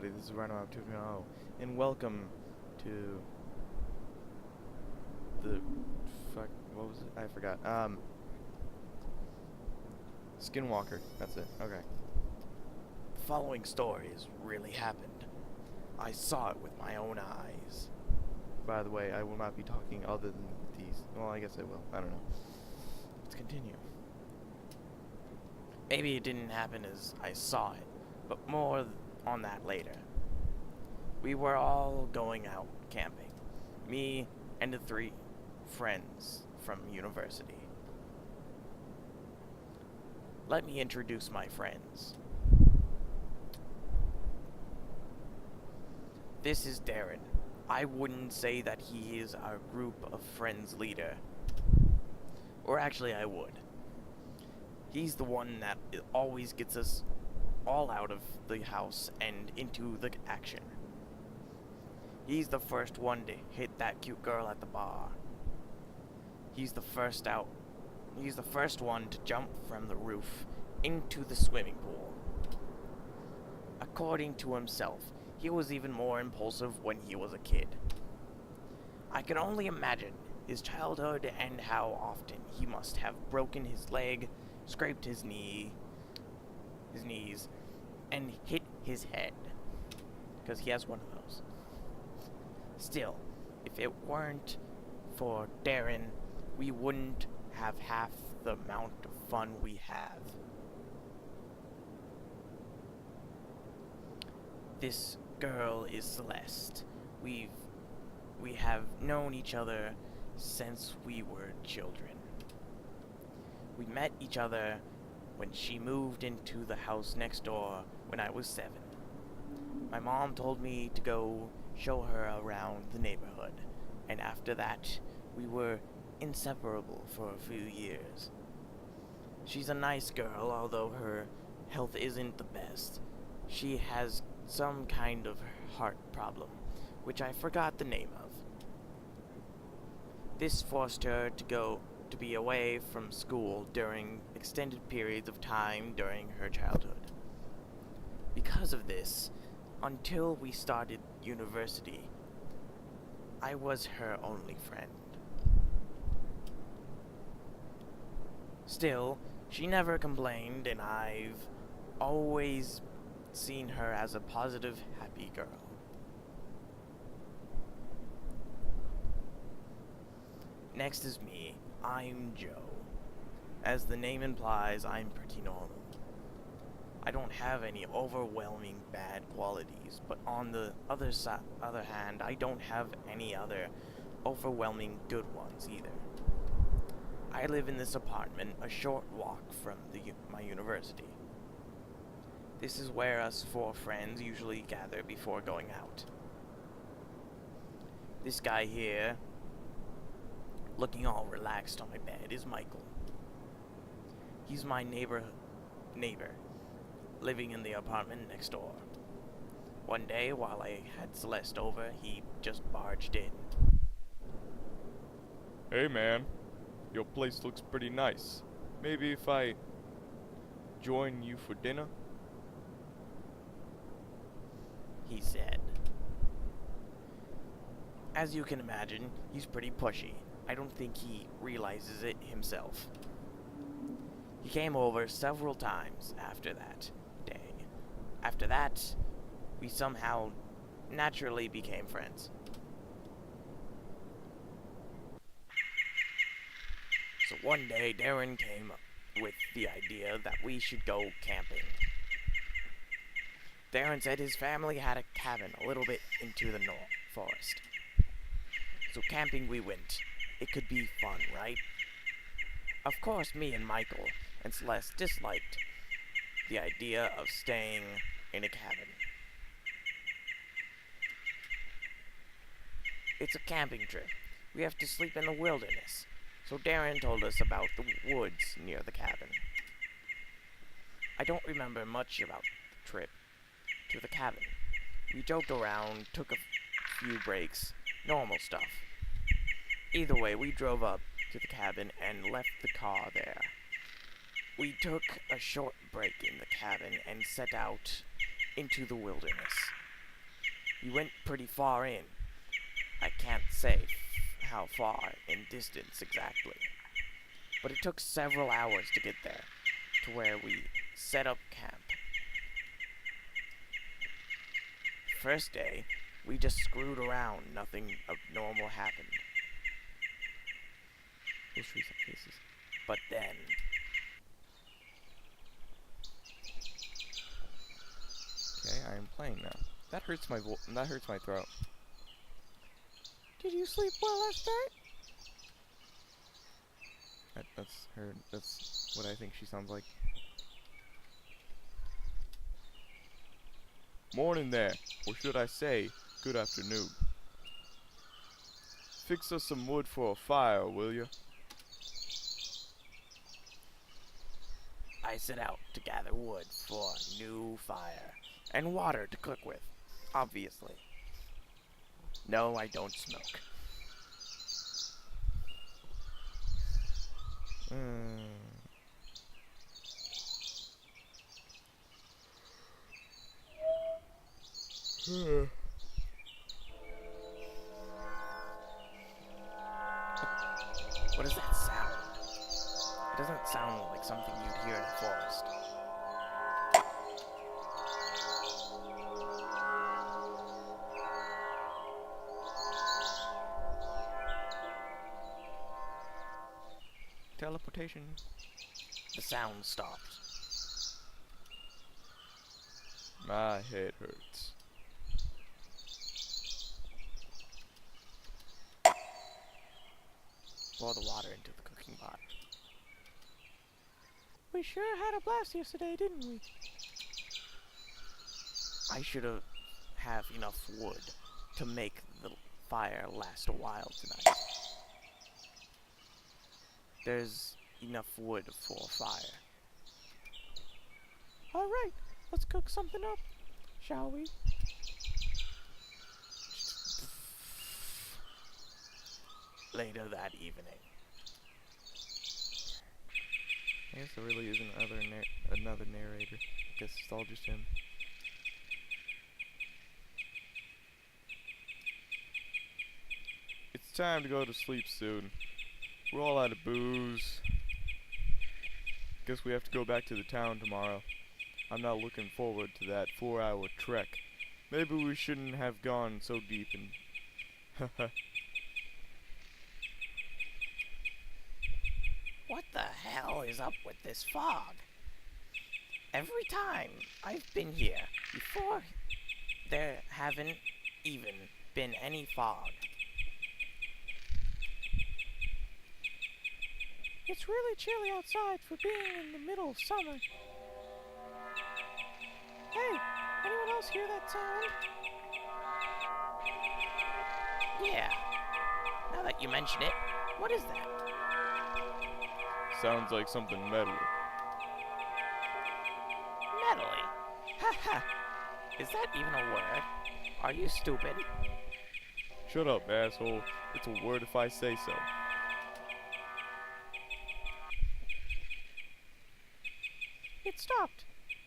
everybody, this is Rhino 2.0, and welcome to the what was it? I forgot. Skinwalker. That's it. Okay. The following stories really happened. I saw it with my own eyes. By the way, I will not be talking other than these. Well, I guess I will. I don't know. Let's continue. Maybe it didn't happen as I saw it, but more on that later. We were all going out camping. Me and the 3 friends from university. Let me introduce my friends. This is Darren. I wouldn't say that he is our group of friends leader. Or actually I would. He's the one that always gets us all out of the house and into the action. He's the first one to hit that cute girl at the bar. He's the first out. He's the first one to jump from the roof into the swimming pool. According to himself, he was even more impulsive when he was a kid. I can only imagine his childhood and how often he must have broken his leg, scraped his knees, and hit his head, because he has one of those. Still, if it weren't for Darren, we wouldn't have half the amount of fun we have. This girl is Celeste. We have known each other since we were children. We met each other when she moved into the house next door when I was 7. My mom told me to go show her around the neighborhood, and after that, we were inseparable for a few years. She's a nice girl, although her health isn't the best. She has some kind of heart problem, which I forgot the name of. This forced her to be away from school during extended periods of time during her childhood. Because of this, until we started university, I was her only friend. Still, she never complained, and I've always seen her as a positive, happy girl. Next is me. I'm Joe. As the name implies, I'm pretty normal. I don't have any overwhelming bad qualities, but on the other hand, I don't have any other overwhelming good ones either. I live in this apartment a short walk from my university. This is where us 4 friends usually gather before going out. This guy here, looking all relaxed on my bed, is Michael. He's my neighbor, living in the apartment next door. One day, while I had Celeste over, he just barged in. Hey man, your place looks pretty nice. Maybe if I join you for dinner? He said. As you can imagine, he's pretty pushy. I don't think he realizes it himself. He came over several times after that day. After that, we somehow naturally became friends. So one day, Darren came up with the idea that we should go camping. Darren said his family had a cabin a little bit into the forest. So camping we went. It could be fun, right? Of course, me and Michael and Celeste disliked the idea of staying in a cabin. It's a camping trip. We have to sleep in the wilderness. So Darren told us about the woods near the cabin. I don't remember much about the trip to the cabin. We joked around, took a few breaks, normal stuff. Either way, we drove up to the cabin and left the car there. We took a short break in the cabin and set out into the wilderness. We went pretty far in. I can't say how far in distance exactly, but it took several hours to get there, to where we set up camp. First day, we just screwed around. Nothing abnormal happened. Those trees have faces. But then, Okay, I am playing now. That hurts my throat. did you sleep well last night? That's her. That's what I think she sounds like. Morning there, or should I say, good afternoon. Fix us some wood for a fire, will you? I set out to gather wood for a new fire, and water to cook with, obviously. No, I don't smoke. What is that sound? It doesn't sound like something you'd hear in a forest. Teleportation. The sound stopped. My head hurts. Pour the water into the cooking pot. We sure had a blast yesterday, didn't we? I should have enough wood to make the fire last a while tonight. There's enough wood for a fire. Alright, let's cook something up, shall we? Later that evening. I guess there really isn't another narrator. I guess it's all just him. It's time to go to sleep soon. We're all out of booze. Guess we have to go back to the town tomorrow. I'm not looking forward to that 4-hour trek. Maybe we shouldn't have gone so deep and... What the hell is up with this fog? Every time I've been here before, there haven't even been any fog. It's really chilly outside for being in the middle of summer. Hey, anyone else hear that sound? Yeah. Now that you mention it, what is that? Sounds like something metally. Metally? Haha. Is that even a word? Are you stupid? Shut up, asshole. It's a word if I say so. It stopped.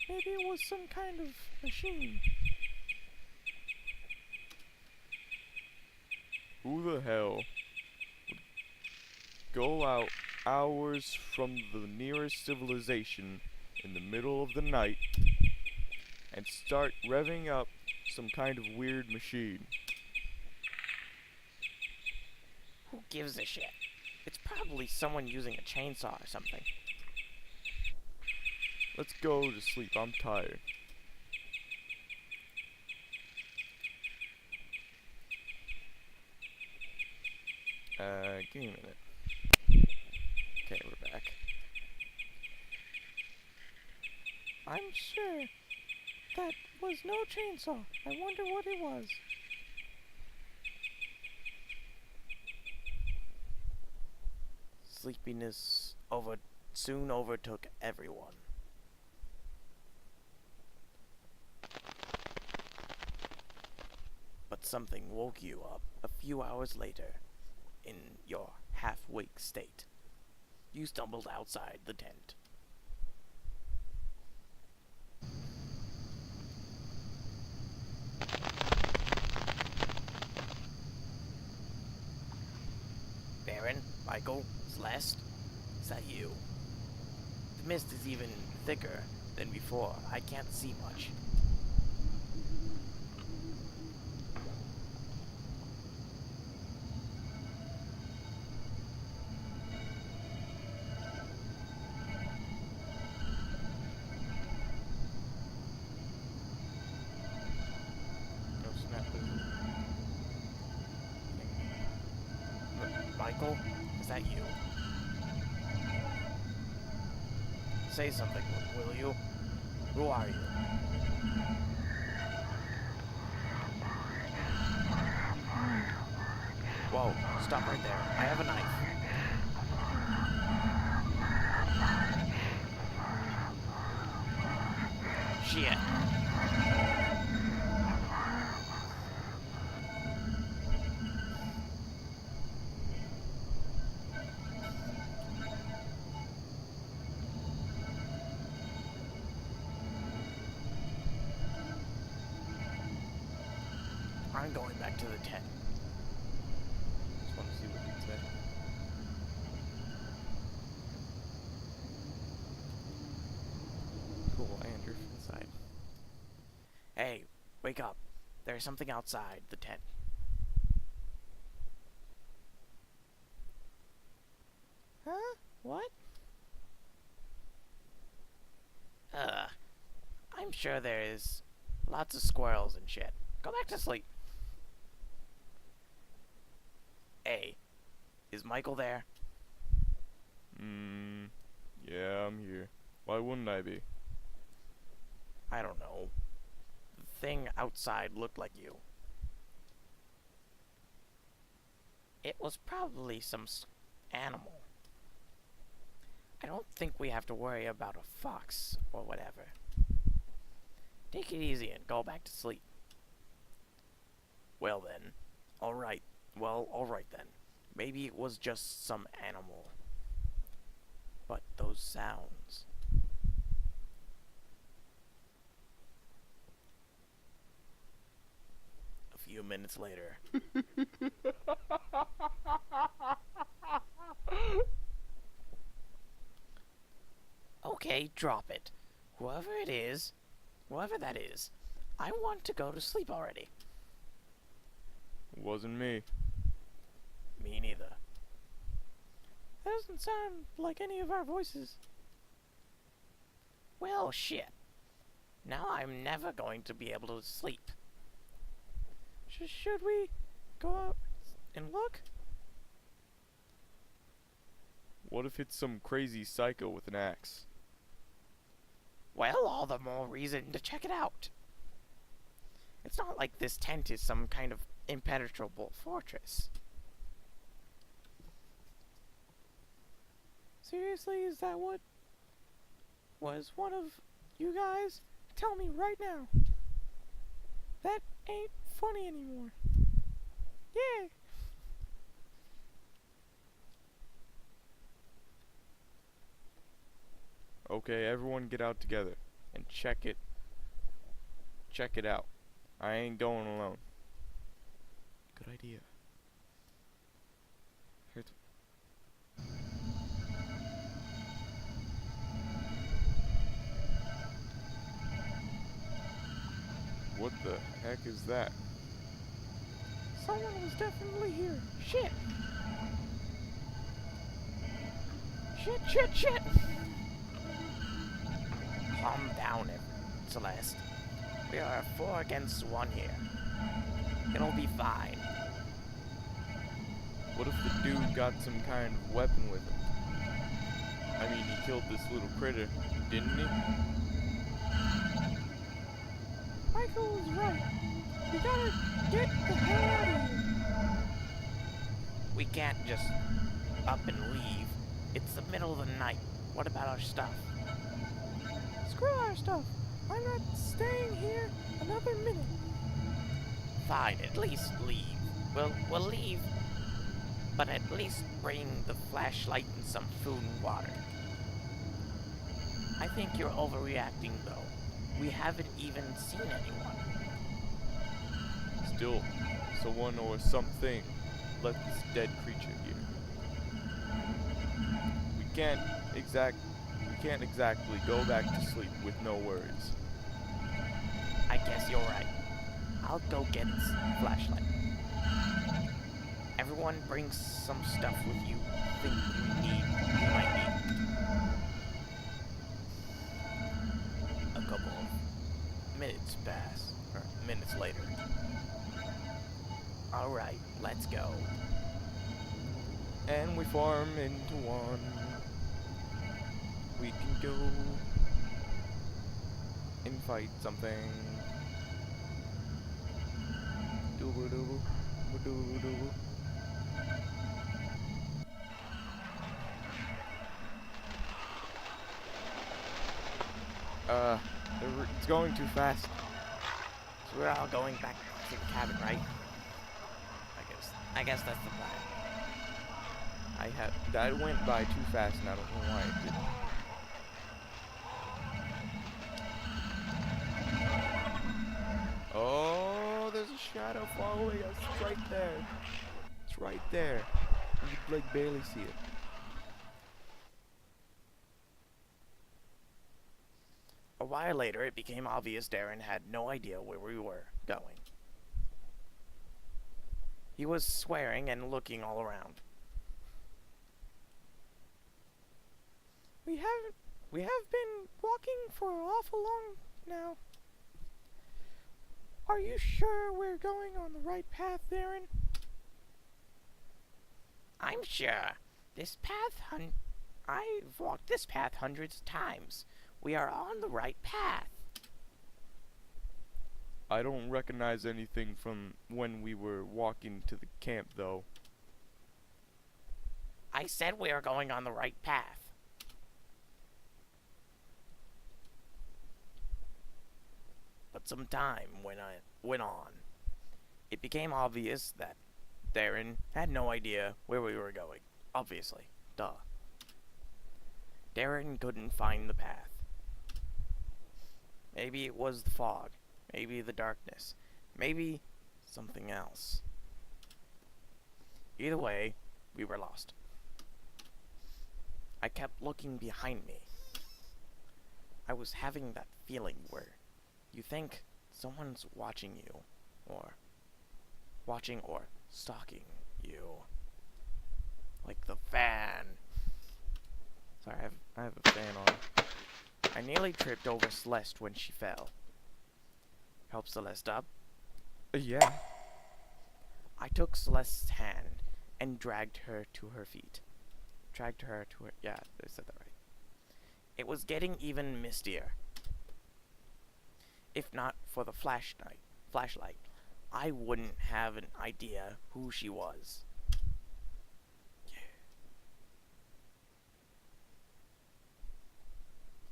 Maybe it was some kind of machine. Who the hell would go out hours from the nearest civilization in the middle of the night and start revving up some kind of weird machine? Who gives a shit? It's probably someone using a chainsaw or something. Let's go to sleep. I'm tired. Give me a minute. Okay, we're back. I'm sure that was no chainsaw. I wonder what it was. Sleepiness soon overtook everyone. But something woke you up a few hours later in your half-wake state. You stumbled outside the tent. Michael? Celeste? Is that you? The mist is even thicker than before. I can't see much. No snap. Michael? Is that you? Say something, will you? Who are you? Whoa, stop right there. I have a knife. Shit. I'm going back to the tent. Just want to see what he said. Cool, and you're inside. Hey, wake up. There's something outside the tent. Huh? What? I'm sure there's lots of squirrels and shit. Go back to sleep. Hey, is Michael there? Yeah, I'm here. Why wouldn't I be? I don't know. The thing outside looked like you. It was probably some animal. I don't think we have to worry about a fox or whatever. Take it easy and go back to sleep. Well then. Alright. Well, alright then. Maybe it was just some animal. But those sounds. A few minutes later. Okay, drop it. Whoever that is, I want to go to sleep already. Wasn't me. Me neither. That doesn't sound like any of our voices. Well, shit. Now I'm never going to be able to sleep. Should we go out and look? What if it's some crazy psycho with an axe? Well, all the more reason to check it out. It's not like this tent is some kind of impenetrable fortress. Seriously, is that what was one of you guys? Tell me right now. That ain't funny anymore. Yeah. Okay, everyone get out together and check it out. I ain't going alone. Good idea. Here's what the heck is that? Someone was definitely here. Shit. Shit. Calm down, Celeste. We are 4 against 1 here. It'll be fine. What if the dude got some kind of weapon with him? I mean, he killed this little critter, didn't he? Michael was right. We gotta get the hell out of here. We can't just up and leave. It's the middle of the night. What about our stuff? Screw our stuff. I'm not staying here another minute. Fine, at least leave. We'll leave. But at least bring the flashlight and some food and water. I think you're overreacting, though. We haven't even seen anyone. Still, someone or something let this dead creature here. We can't exactly go back to sleep with no worries. I guess you're right. I'll go get flashlight. Everyone brings some stuff with you. Think we might need. A couple of minutes pass, or minutes later. All right, let's go. And we form into one. We can go and fight something. Dooba dooba, dooba dooba. Uh, it's going too fast. So we're all going back to the cabin, right? I guess that's the plan. That went by too fast, and I don't know why it did. Oh, there's a shadow following us. It's right there. It's right there. You can like barely see it. A while later, it became obvious Darren had no idea where we were going. He was swearing and looking all around. We have been walking for awful long now. Are you sure we're going on the right path, Darren? I'm sure. I've walked this path hundreds of times. We are on the right path. I don't recognize anything from when we were walking to the camp, though. I said we are going on the right path. But some time went on. It became obvious that Darren had no idea where we were going. Obviously. Duh. Darren couldn't find the path. Maybe it was the fog. Maybe the darkness. Maybe something else. Either way, we were lost. I kept looking behind me. I was having that feeling where you think someone's watching you, or stalking you. Like the fan. Sorry, I have a fan on. I nearly tripped over Celeste when she fell. Help Celeste up? Yeah. I took Celeste's hand and dragged her to her feet. Yeah, I said that right. It was getting even mistier. If not for the flashlight, I wouldn't have an idea who she was.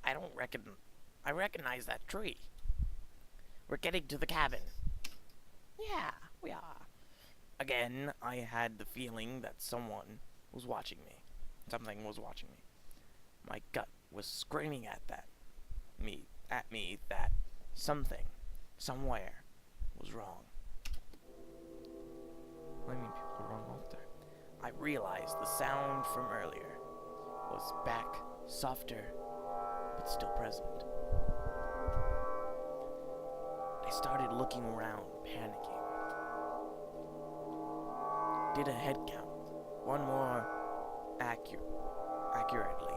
I recognize that tree. We're getting to the cabin. Yeah, we are. Again, I had the feeling that someone was watching me. Something was watching me. My gut was screaming at me that something, somewhere, was wrong. I mean, people are wrong all the time. I realized the sound from earlier was back, softer, but still present. I started looking around, panicking. Did a head count. One more accurately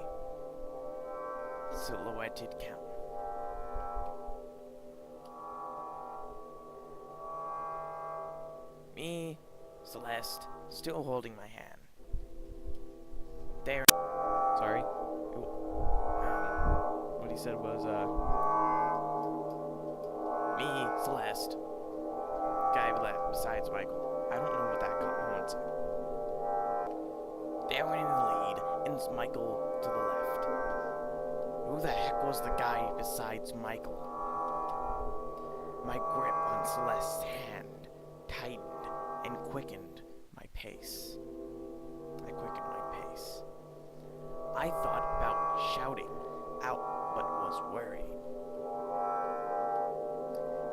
silhouetted count. Me, Celeste, still holding my hand. Darren. Sorry. What he said was, Me, Celeste. Guy besides Michael. I don't know what that one said. Darren in the lead, and Michael to the left. Who the heck was the guy besides Michael? My grip on Celeste's hand tightened and quickened my pace. I thought about shouting out, but was worried.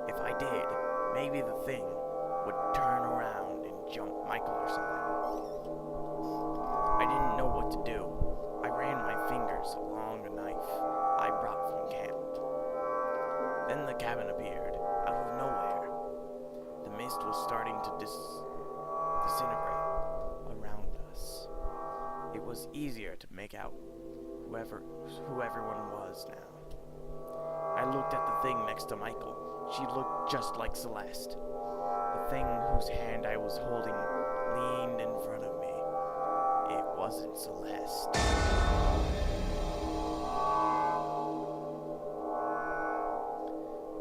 If I did, maybe the thing would turn around and jump Michael or something. I I didn't know what to do. I ran my fingers along a knife I brought from camp. Then the cabin appeared, out of nowhere. The mist was starting to disintegrate around us. It was easier to make out who everyone was now. I looked at the thing next to Michael. She looked just like Celeste. The thing whose hand I was holding leaned in front of me. It wasn't Celeste.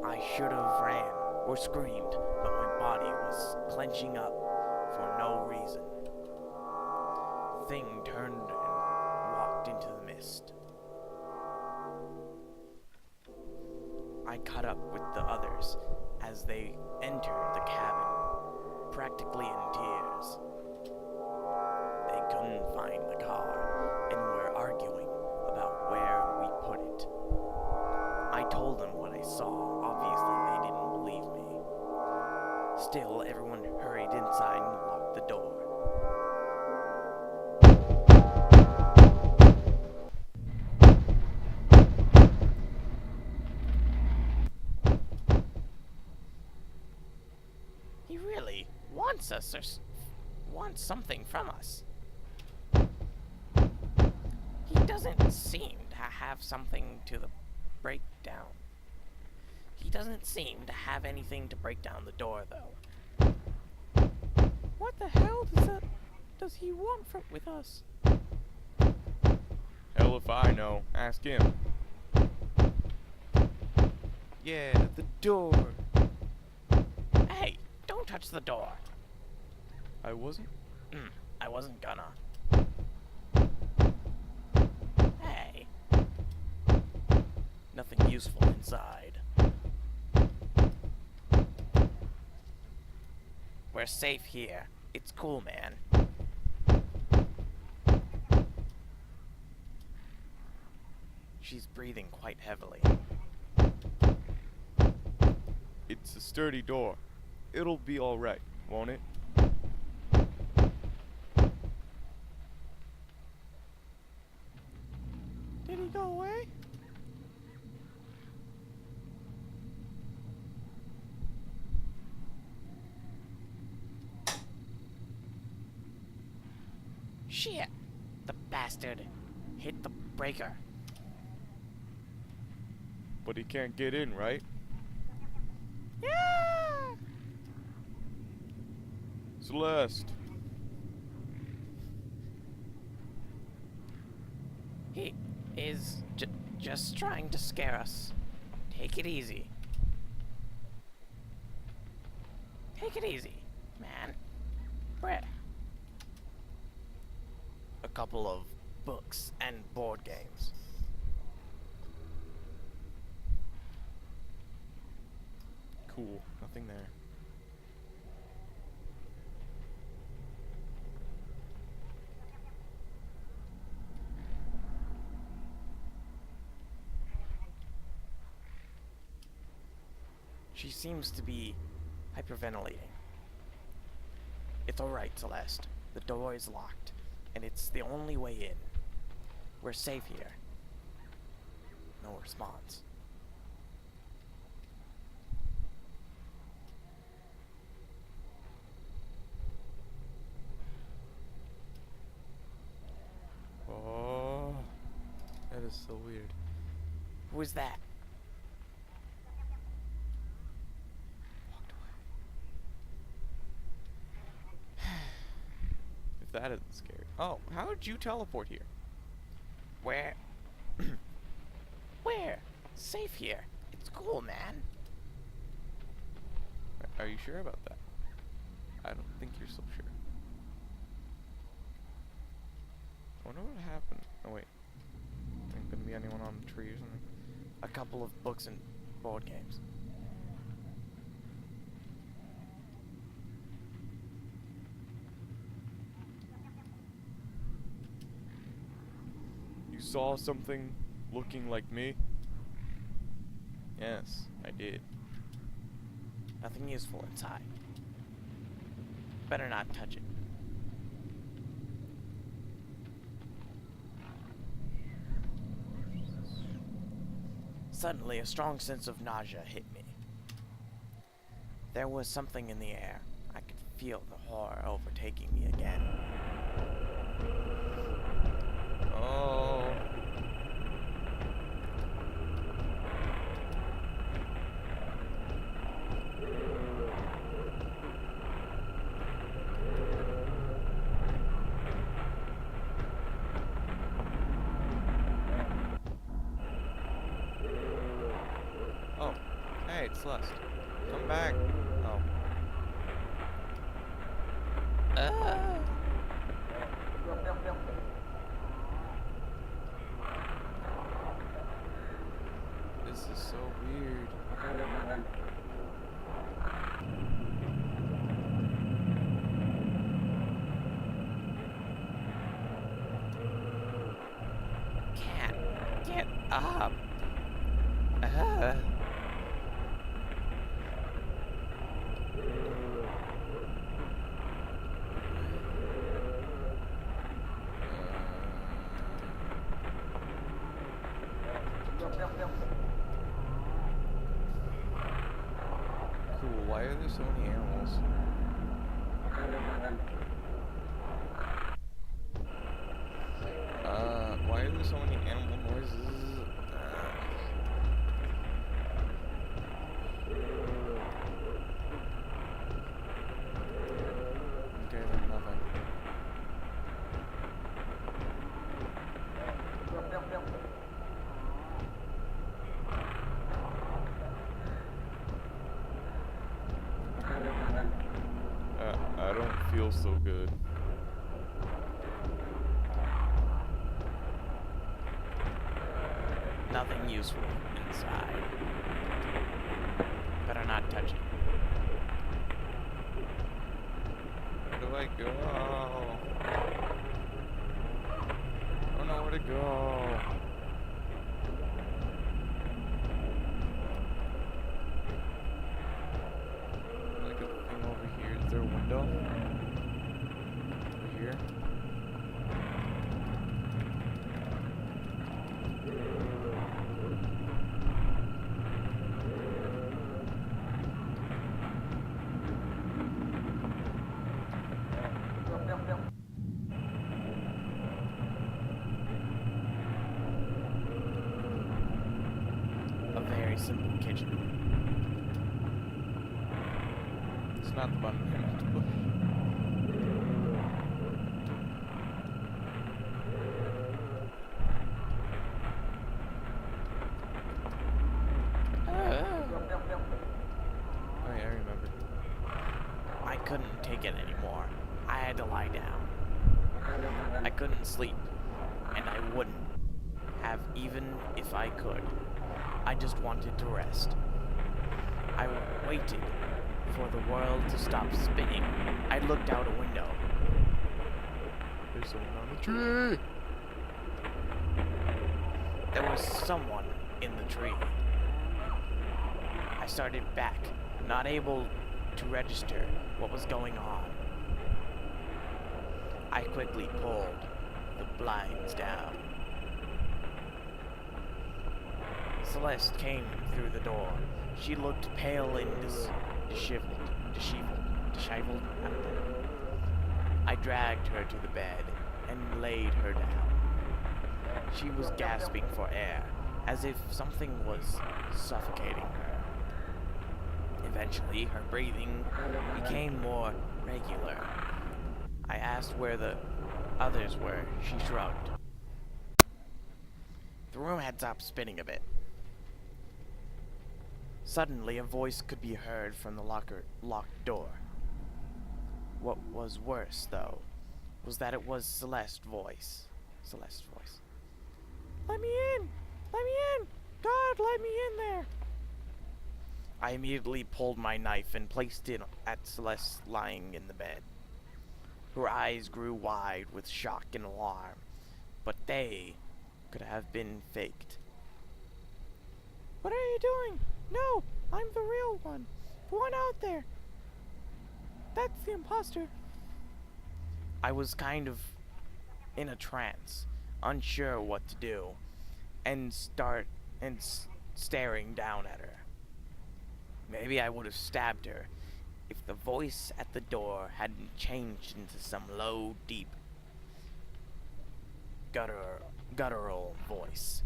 I should have ran or screamed, but my body was clenching up for no reason. The thing turned and walked into the mist. I caught up with the others as they entered the cabin, practically in tears. They couldn't find the car and were arguing about where we put it. I told them what I saw. Obviously, they didn't believe me. Still, everyone hurried inside and locked the door. He really wants us or wants something from us. He doesn't seem to have something to break down. He doesn't seem to have anything to break down the door, though. What the hell does he want with us? Hell if I know. Ask him. Yeah, the door. Hey, don't touch the door. I wasn't? I wasn't gonna. Hey. Nothing useful inside. We're safe here. It's cool, man. She's breathing quite heavily. It's a sturdy door. It'll be alright, won't it? Did he go away? Shit! The bastard hit the breaker. But he can't get in, right? Yeah! Celeste. He is just trying to scare us. Take it easy. Take it easy, man. Brett. A couple of books and board games. Cool. Nothing there. She seems to be hyperventilating. It's alright, Celeste. The door is locked, and it's the only way in. We're safe here. No response. Oh, that is so weird. Who is that? Walked away. If that isn't scary. Oh, how did you teleport here? Where? Where? Safe here. It's cool, man. Are you sure about that? I don't think you're so sure. I wonder what happened. Oh wait. Ain't gonna be anyone on the tree or something. A couple of books and board games. You saw something looking like me? Yes, I did. Nothing useful inside. Better not touch it. Suddenly, a strong sense of nausea hit me. There was something in the air. I could feel the horror overtaking me again. Oh. Oh, hey, it's Celeste. Come back. Oh. This is so weird. Can't get up. Cool, why are there so many animals? Why are there so many animal noises? Okay, then nothing. I don't feel so good. Nothing useful inside. Better not touch it. Where do I go? I don't know where to go. Like a thing over here. Is there a window? Over here? A very simple kitchen. It's not the button I meant to push. Oh yeah, I remember. I couldn't take it anymore. I had to lie down. I couldn't sleep, and I wouldn't have even if I could. I just wanted to rest. I waited for the world to stop spinning. I looked out a window. There's someone on the tree! There was someone in the tree. I started back, not able to register what was going on. I quickly pulled the blinds down. Celeste came through the door. She looked pale and disheveled. I don't know. I dragged her to the bed and laid her down. She was gasping for air, as if something was suffocating her. Eventually, her breathing became more regular. I asked where the others were. She shrugged. The room had stopped spinning a bit. Suddenly, a voice could be heard from the locked door. What was worse, though, was that it was Celeste's voice. Let me in! Let me in! God, let me in there! I immediately pulled my knife and placed it at Celeste lying in the bed. Her eyes grew wide with shock and alarm, but they could have been faked. What are you doing? No, I'm the real one. The one out there. That's the imposter. I was kind of in a trance, unsure what to do, and staring down at her. Maybe I would have stabbed her if the voice at the door hadn't changed into some low, deep, guttural voice.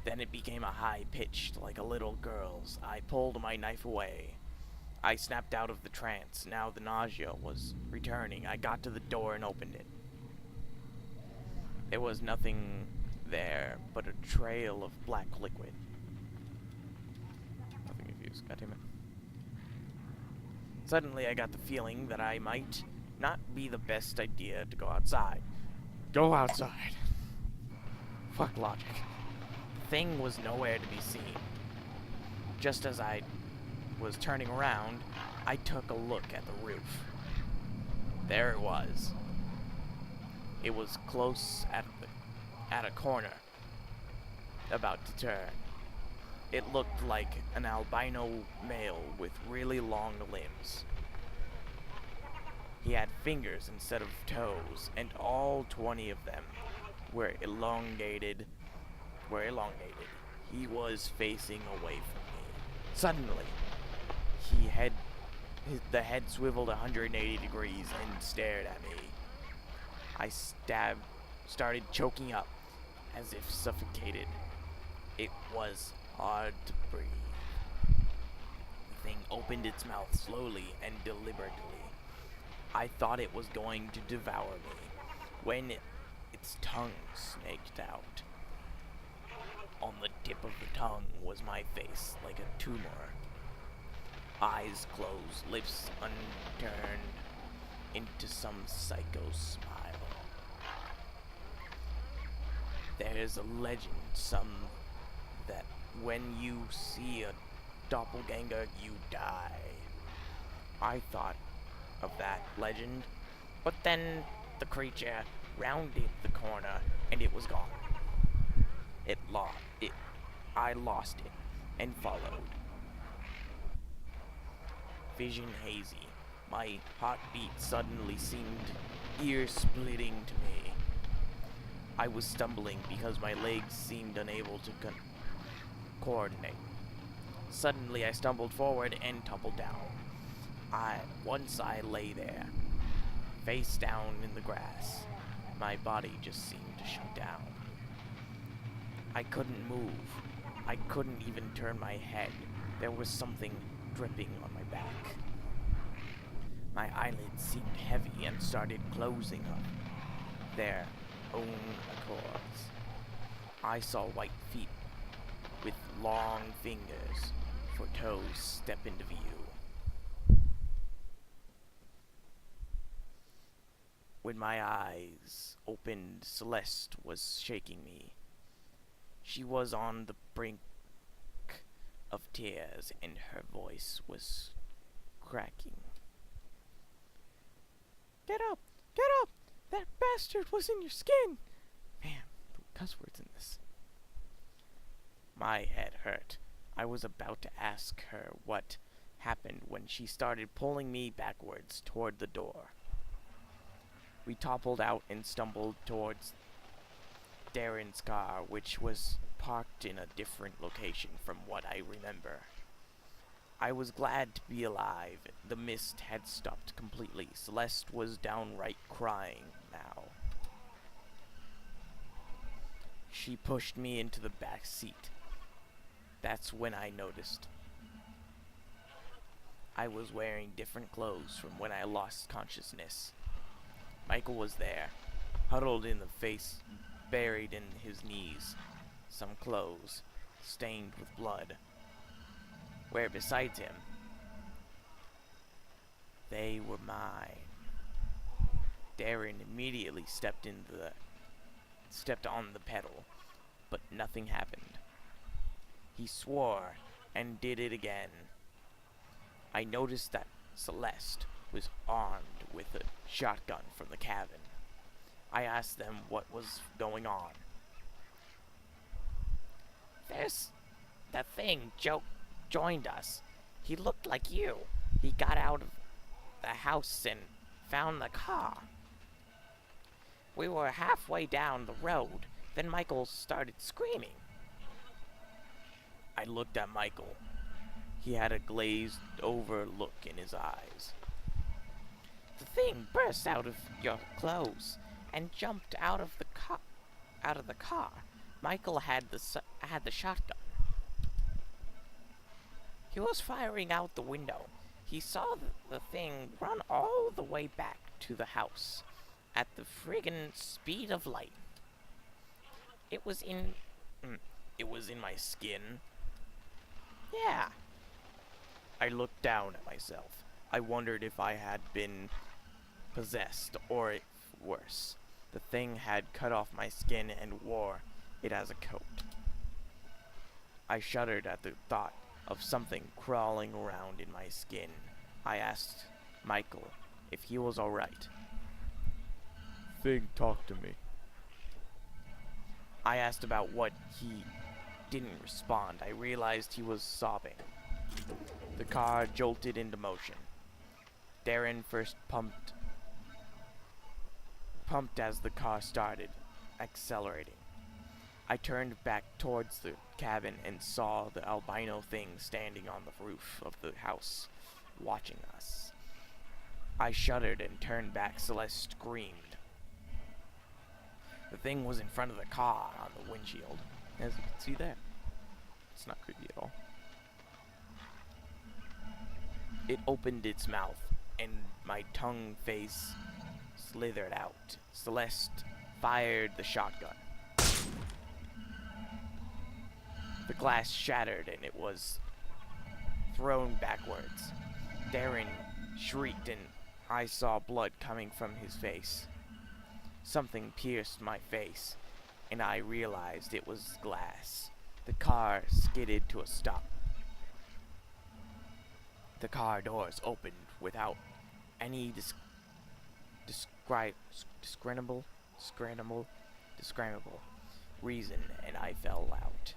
Then it became a high-pitched, like a little girl's. I pulled my knife away. I snapped out of the trance. Now the nausea was returning. I got to the door and opened it. There was nothing there but a trail of black liquid. Nothing confused. God damn it. Suddenly I got the feeling that I might not be the best idea to go outside. Go outside. Fuck logic. The thing was nowhere to be seen. Just as I was turning around, I took a look at the roof. There it was. It was close at a corner, about to turn. It looked like an albino male with really long limbs. He had fingers instead of toes, and all 20 of them were elongated. He was facing away from me. Suddenly, the head swiveled 180 degrees and stared at me. I started choking up, as if suffocated. It was hard to breathe. The thing opened its mouth slowly and deliberately. I thought it was going to devour me, when its tongue snaked out. On the tip of the tongue was my face, like a tumor. Eyes closed, lips unturned into some psycho smile. There's a legend, that when you see a doppelganger, you die. I thought of that legend, but then the creature rounded the corner and it was gone. I lost it and followed. Vision hazy. My heartbeat suddenly seemed ear-splitting to me. I was stumbling because my legs seemed unable to coordinate. Suddenly I stumbled forward and tumbled down. Once I lay there, face down in the grass, my body just seemed to shut down. I couldn't move. I couldn't even turn my head. There was something dripping on my back. My eyelids seemed heavy and started closing up their own accords. I saw white feet with long fingers for toes step into view. When my eyes opened, Celeste was shaking me. She was on the brink of tears, and her voice was cracking. Get up! Get up! That bastard was in your skin! Man, the cuss words in this. My head hurt. I was about to ask her what happened when she started pulling me backwards toward the door. We toppled out and stumbled towards Darren's car, which was parked in a different location from what I remember. I was glad to be alive. The mist had stopped completely. Celeste was downright crying now. She pushed me into the back seat. That's when I noticed. I was wearing different clothes from when I lost consciousness. Michael was there, huddled in the face, buried in his knees, some clothes stained with blood. Where beside him, they were mine. Darren immediately stepped on the pedal, but nothing happened. He swore and did it again. I noticed that Celeste was armed with a shotgun from the cabin. I asked them what was going on. There's the thing, Joe joined us. He looked like you. He got out of the house and found the car. We were halfway down the road, then Michael started screaming. I looked at Michael. He had a glazed over look in his eyes. The thing burst out of your clothes and jumped out of the car. Michael had the shotgun. He was firing out the window. He saw the thing run all the way back to the house at the friggin' speed of light. It was in my skin. Yeah. I looked down at myself. I wondered if I had been possessed, or if worse, the thing had cut off my skin and wore it as a coat. I shuddered at the thought of something crawling around in my skin. I asked Michael if he was alright. Thing, talk to me. I asked about what he didn't respond. I realized he was sobbing. The car jolted into motion. Darren first pumped as the car started, accelerating. I turned back towards the cabin and saw the albino thing standing on the roof of the house, watching us. I shuddered and turned back. Celeste screamed. The thing was in front of the car on the windshield, as you can see there. It's not creepy at all. It opened its mouth, and my tongue face slithered out. Celeste fired the shotgun. The glass shattered and it was thrown backwards. Darren shrieked and I saw blood coming from his face. Something pierced my face, and I realized it was glass. The car skidded to a stop. The car doors opened without any discernible reason, and I fell out.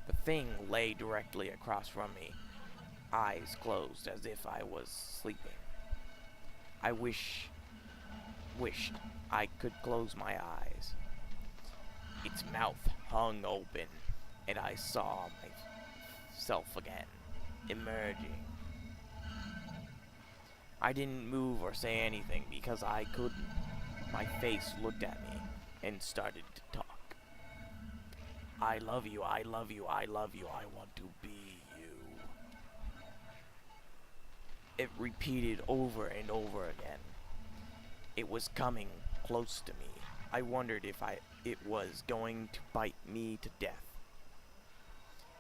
The thing lay directly across from me, eyes closed as if I was sleeping. I wished I could close my eyes. Its mouth hung open, and I saw myself again, emerging. I didn't move or say anything because I couldn't. My face looked at me and started to talk. I love you, I love you, I love you, I want to be you. It repeated over and over again. It was coming close to me. I wondered if it was going to bite me to death.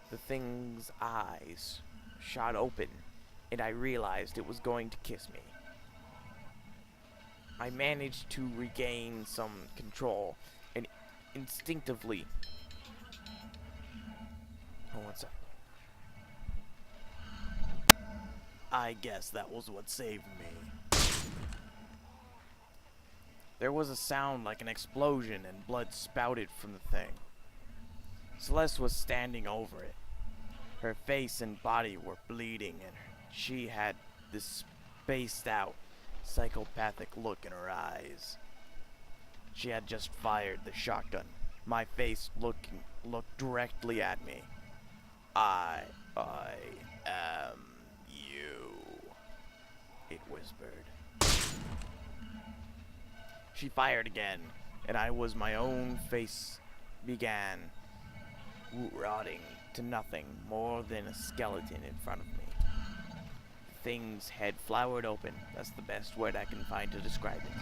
The thing's eyes shot open, and I realized it was going to kiss me. I managed to regain some control, and instinctively... Oh, what's up? I guess that was what saved me. There was a sound like an explosion, and blood spouted from the thing. Celeste was standing over it. Her face and body were bleeding, and she had this spaced out, psychopathic look in her eyes. She had just fired the shotgun. My face looked directly at me. I am you, it whispered. She fired again, and my own face began rotting to nothing more than a skeleton in front of me. The thing's head flowered open. That's the best word I can find to describe it.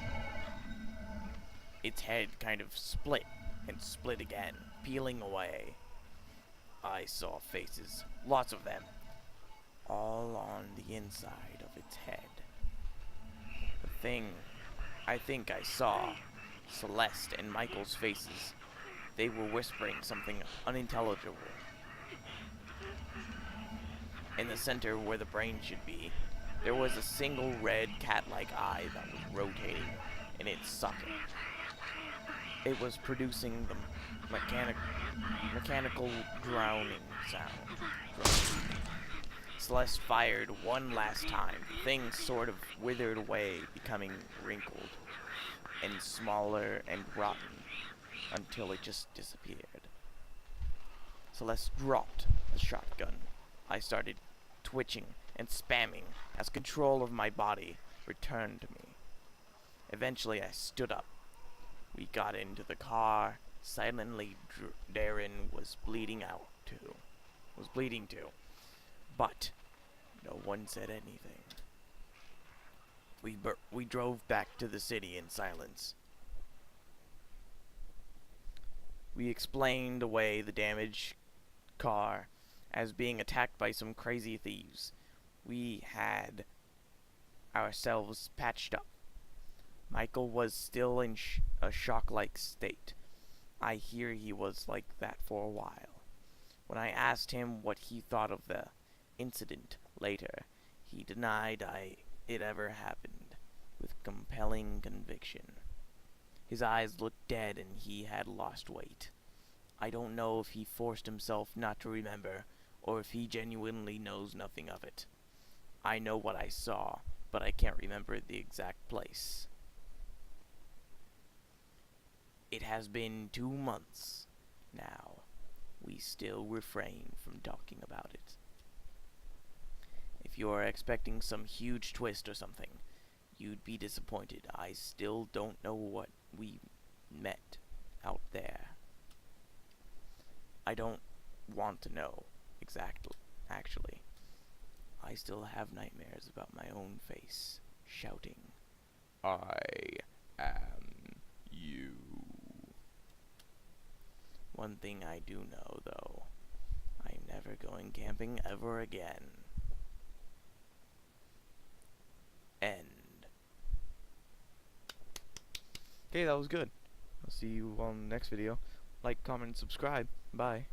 Its head kind of split and split again, peeling away. I saw faces, lots of them, all on the inside of its head. The thing, I think I saw Celeste and Michael's faces. They were whispering something unintelligible. In the center where the brain should be, there was a single red cat-like eye that was rotating in its socket. It was producing the mechanical drowning sound. Celeste fired one last time. The thing sort of withered away, becoming wrinkled and smaller and rotten until it just disappeared. Celeste dropped the shotgun. I started twitching and spamming as control of my body returned to me. Eventually, I stood up. We got into the car. Silently, Darren was bleeding too. But no one said anything. We drove back to the city in silence. We explained away the damaged car as being attacked by some crazy thieves. We had ourselves patched up. Michael was still in a shock-like state. I hear he was like that for a while. When I asked him what he thought of the incident later, he denied it ever happened, with compelling conviction. His eyes looked dead and he had lost weight. I don't know if he forced himself not to remember, or if he genuinely knows nothing of it. I know what I saw, but I can't remember the exact place. It has been 2 months now. We still refrain from talking about it. If you are expecting some huge twist or something, you'd be disappointed. I still don't know what we met out there. I don't want to know exactly, actually. I still have nightmares about my own face, shouting, I am you. One thing I do know, though, I'm never going camping ever again. End. Okay, that was good. I'll see you on the next video. Like, comment, and subscribe. Bye.